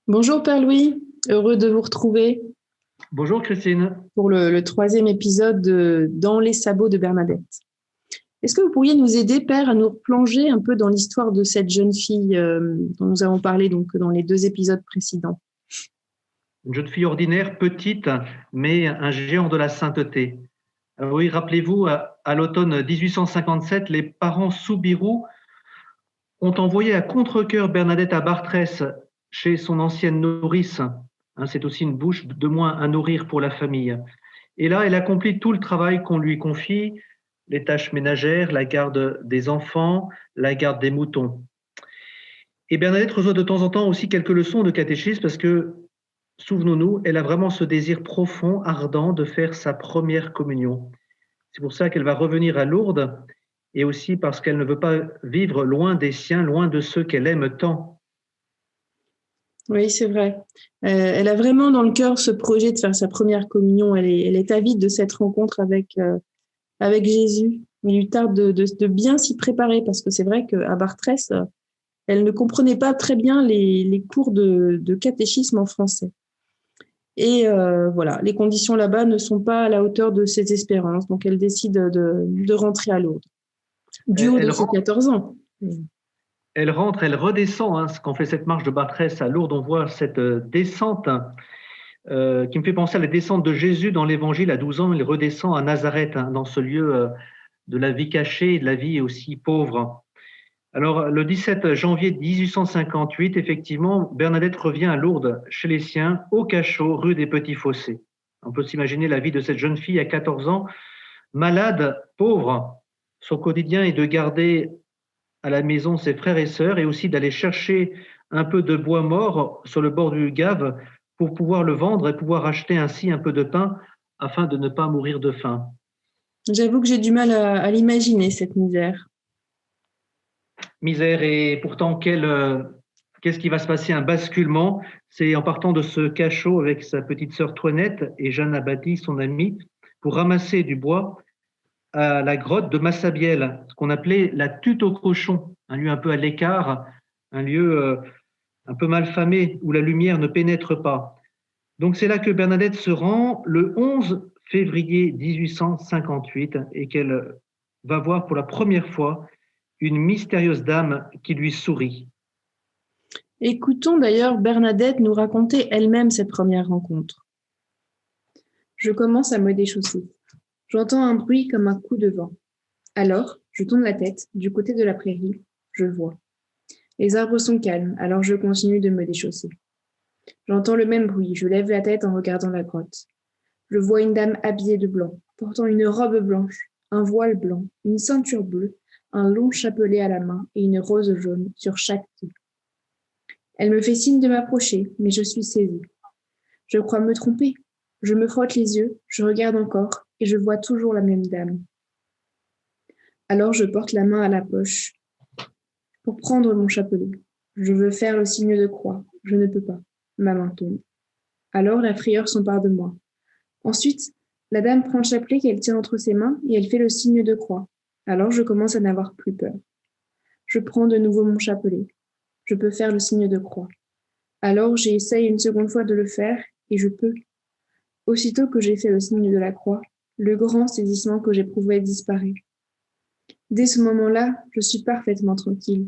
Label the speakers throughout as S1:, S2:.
S1: Bonjour Père Louis, heureux de vous retrouver
S2: Bonjour Christine.
S1: pour le troisième épisode de Dans les sabots de Bernadette. Est-ce que vous pourriez nous aider, Père, à nous replonger un peu dans l'histoire de cette jeune fille dont nous avons parlé donc dans les deux épisodes précédents?
S2: Une jeune fille ordinaire, petite, mais un géant de la sainteté. Oui, rappelez-vous, à l'automne 1857, les parents Soubirous ont envoyé à contre-cœur Bernadette à Bartrès, chez son ancienne nourrice. C'est aussi une bouche de moins à nourrir pour la famille. Et là, elle accomplit tout le travail qu'on lui confie, les tâches ménagères, la garde des enfants, la garde des moutons. Et Bernadette reçoit de temps en temps aussi quelques leçons de catéchisme parce que, souvenons-nous, elle a vraiment ce désir profond, ardent de faire sa première communion. C'est pour ça qu'elle va revenir à Lourdes et aussi parce qu'elle ne veut pas vivre loin des siens, loin de ceux qu'elle aime tant.
S1: Oui, c'est vrai. Elle a vraiment dans le cœur ce projet de faire sa première communion. Elle est avide de cette rencontre avec Jésus. Il lui tarde de bien s'y préparer parce que c'est vrai qu'à Bartrès, elle ne comprenait pas très bien les cours de catéchisme en français. Et voilà, les conditions là-bas ne sont pas à la hauteur de ses espérances. Donc, elle décide de rentrer à Lourdes, du haut de
S2: Elle
S1: ses
S2: rentre,
S1: 14 ans.
S2: elle redescend. Quand on fait cette marche de Bartrès à Lourdes, on voit cette descente qui me fait penser à la descente de Jésus dans l'Évangile. À 12 ans, il redescend à Nazareth, dans ce lieu de la vie cachée et de la vie aussi pauvre. Alors, le 17 janvier 1858, effectivement, Bernadette revient à Lourdes, chez les siens, au cachot, rue des Petits Fossés. On peut s'imaginer la vie de cette jeune fille à 14 ans, malade, pauvre. Son quotidien est de garder à la maison ses frères et sœurs et aussi d'aller chercher un peu de bois mort sur le bord du Gave pour pouvoir le vendre et pouvoir acheter ainsi un peu de pain afin de ne pas mourir de faim.
S1: J'avoue que j'ai du mal à l'imaginer, cette misère.
S2: Misère et pourtant qu'est-ce qui va se passer? Un basculement, c'est en partant de ce cachot avec sa petite sœur Toinette et Jeanne Abadie, son amie, pour ramasser du bois à la grotte de Massabielle, ce qu'on appelait la Tutte au cochon, un lieu un peu à l'écart, un lieu un peu malfamé où la lumière ne pénètre pas. Donc c'est là que Bernadette se rend le 11 février 1858 et qu'elle va voir pour la première fois une mystérieuse dame qui lui sourit.
S1: Écoutons d'ailleurs Bernadette nous raconter elle-même cette première rencontre. Je commence à me déchausser. J'entends un bruit comme un coup de vent. Alors, je tourne la tête du côté de la prairie. Je vois. Les arbres sont calmes, alors je continue de me déchausser. J'entends le même bruit. Je lève la tête en regardant la grotte. Je vois une dame habillée de blanc, portant une robe blanche, un voile blanc, une ceinture bleue, un long chapelet à la main et une rose jaune sur chaque pied. Elle me fait signe de m'approcher, mais je suis saisie. Je crois me tromper. Je me frotte les yeux, je regarde encore, et je vois toujours la même dame. Alors je porte la main à la poche pour prendre mon chapelet. Je veux faire le signe de croix. Je ne peux pas. Ma main tombe. Alors la frayeur s'empare de moi. Ensuite, la dame prend le chapelet qu'elle tient entre ses mains et elle fait le signe de croix. Alors je commence à n'avoir plus peur. Je prends de nouveau mon chapelet. Je peux faire le signe de croix. Alors j'essaye une seconde fois de le faire et je peux. Aussitôt que j'ai fait le signe de la croix, le grand saisissement que j'éprouvais disparaît. Dès ce moment-là, je suis parfaitement tranquille.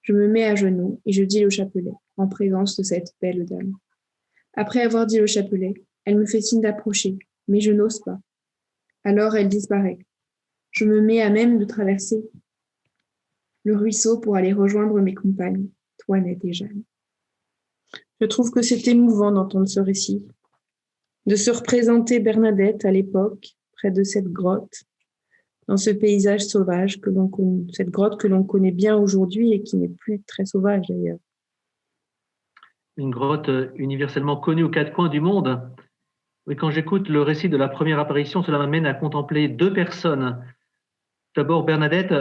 S1: Je me mets à genoux et je dis le chapelet, en présence de cette belle dame. Après avoir dit le chapelet, elle me fait signe d'approcher, mais je n'ose pas. Alors elle disparaît. Je me mets à même de traverser le ruisseau pour aller rejoindre mes compagnes, Toinette et Jeanne. Je trouve que c'est émouvant d'entendre ce récit, de se représenter Bernadette à l'époque, près de cette grotte, dans ce paysage sauvage cette grotte que l'on connaît bien aujourd'hui et qui n'est plus très sauvage d'ailleurs.
S2: Une grotte universellement connue aux quatre coins du monde. Oui, quand j'écoute le récit de la première apparition, cela m'amène à contempler deux personnes. D'abord Bernadette,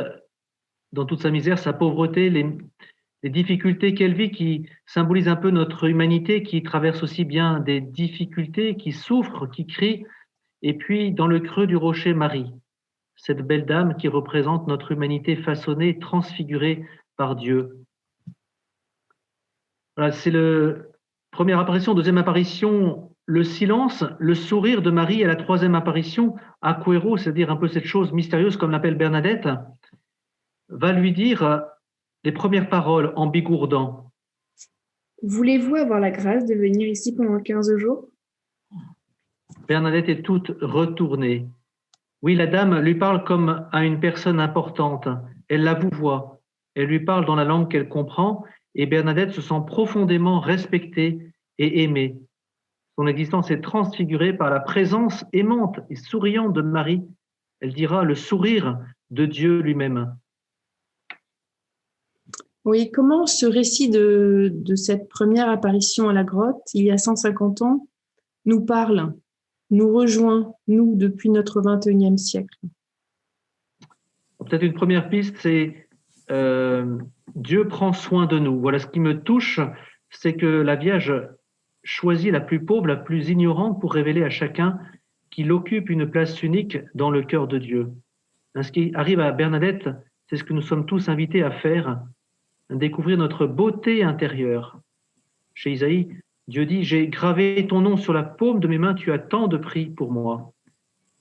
S2: dans toute sa misère, sa pauvreté, les difficultés qu'elle vit qui symbolisent un peu notre humanité qui traverse aussi bien des difficultés, qui souffre, qui crie, et puis dans le creux du rocher Marie, cette belle dame qui représente notre humanité façonnée, transfigurée par Dieu. Voilà, Première apparition, deuxième apparition, le silence, le sourire de Marie, à la troisième apparition, Aquero, c'est-à-dire un peu cette chose mystérieuse comme l'appelle Bernadette, va lui dire les premières paroles en bigourdant.
S1: Voulez-vous avoir la grâce de venir ici pendant 15 jours?
S2: Bernadette est toute retournée. Oui, la dame lui parle comme à une personne importante. Elle la vouvoie. Elle lui parle dans la langue qu'elle comprend et Bernadette se sent profondément respectée et aimée. Son existence est transfigurée par la présence aimante et souriante de Marie. Elle dira le sourire de Dieu lui-même.
S1: Oui, comment ce récit de cette première apparition à la grotte, il y a 150 ans, nous parle, nous rejoint, nous, depuis notre 21e siècle?
S2: Peut-être une première piste, c'est Dieu prend soin de nous. Voilà, ce qui me touche, c'est que la Vierge choisit la plus pauvre, la plus ignorante pour révéler à chacun qu'il occupe une place unique dans le cœur de Dieu. Ce qui arrive à Bernadette, c'est ce que nous sommes tous invités à faire, découvrir notre beauté intérieure. Chez Isaïe, Dieu dit « J'ai gravé ton nom sur la paume de mes mains, tu as tant de prix pour moi ».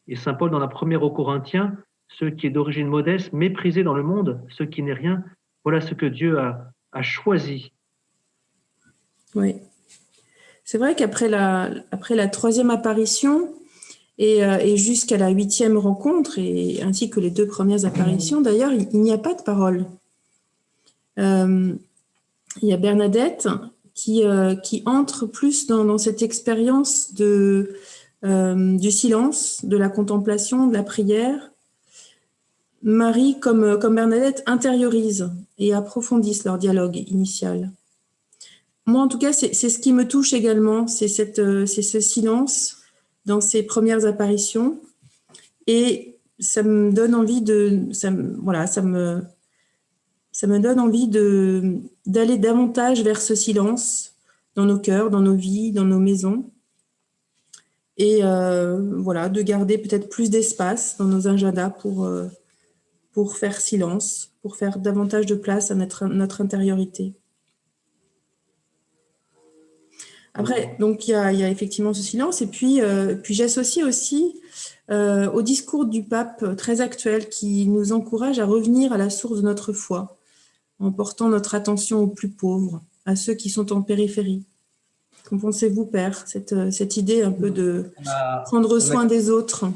S2: Et saint Paul, dans la première aux Corinthiens, ce qui est d'origine modeste, méprisé dans le monde, ce qui n'est rien, voilà ce que Dieu a choisi.
S1: Oui. C'est vrai qu'après la troisième apparition et jusqu'à la 8e rencontre, et ainsi que les 2 premières apparitions, d'ailleurs, il n'y a pas de parole. Il y a Bernadette qui entre plus dans cette expérience du silence, de la contemplation, de la prière. Marie, comme Bernadette, intériorise et approfondissent leur dialogue initial. Moi, en tout cas, c'est ce qui me touche également, c'est ce silence dans ces premières apparitions, et ça me donne envie ça me donne envie d'aller davantage vers ce silence dans nos cœurs, dans nos vies, dans nos maisons, et de garder peut-être plus d'espace dans nos agendas pour faire silence, pour faire davantage de place à notre intériorité. Après, donc il y a effectivement ce silence, et puis j'associe aussi au discours du pape très actuel qui nous encourage à revenir à la source de notre foi, en portant notre attention aux plus pauvres, à ceux qui sont en périphérie. Qu'en pensez-vous, Père, cette idée un peu de prendre soin des autres?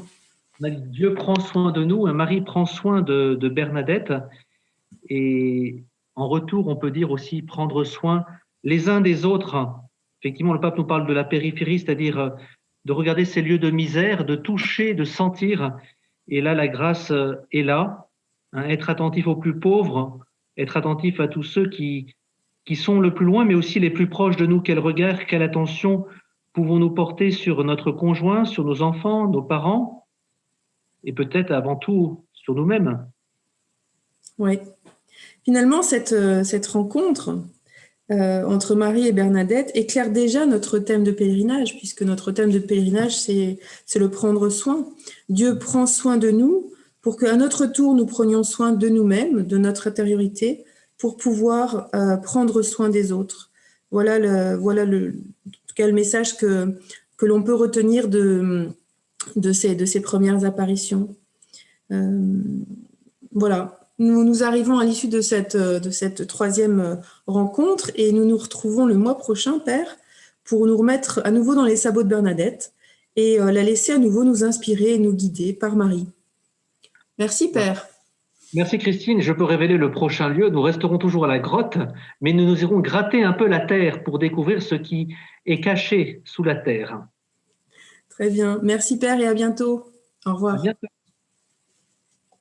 S2: Dieu prend soin de nous, Marie prend soin de Bernadette, et en retour, on peut dire aussi prendre soin les uns des autres. Effectivement, le pape nous parle de la périphérie, c'est-à-dire de regarder ces lieux de misère, de toucher, de sentir. Et là, la grâce est là. Être attentif aux plus pauvres, être attentif à tous ceux qui sont le plus loin, mais aussi les plus proches de nous. Quel regard, quelle attention pouvons-nous porter sur notre conjoint, sur nos enfants, nos parents, et peut-être avant tout sur nous-mêmes.
S1: Oui. Finalement, cette rencontre entre Marie et Bernadette éclaire déjà notre thème de pèlerinage, puisque notre thème de pèlerinage, c'est le prendre soin. Dieu prend soin de nous pour qu'à notre tour, nous prenions soin de nous-mêmes, de notre intériorité, pour pouvoir prendre soin des autres. Voilà en tout cas, le message que l'on peut retenir de ces premières apparitions. Voilà. Nous arrivons à l'issue de cette troisième rencontre, et nous nous retrouvons le mois prochain, Père, pour nous remettre à nouveau dans les sabots de Bernadette et la laisser à nouveau nous inspirer et nous guider par Marie. Merci, Père.
S2: Merci, Christine. Je peux révéler le prochain lieu. Nous resterons toujours à la grotte, mais nous irons gratter un peu la terre pour découvrir ce qui est caché sous la terre.
S1: Très bien. Merci, Père, et à bientôt. Au revoir.
S2: À bientôt.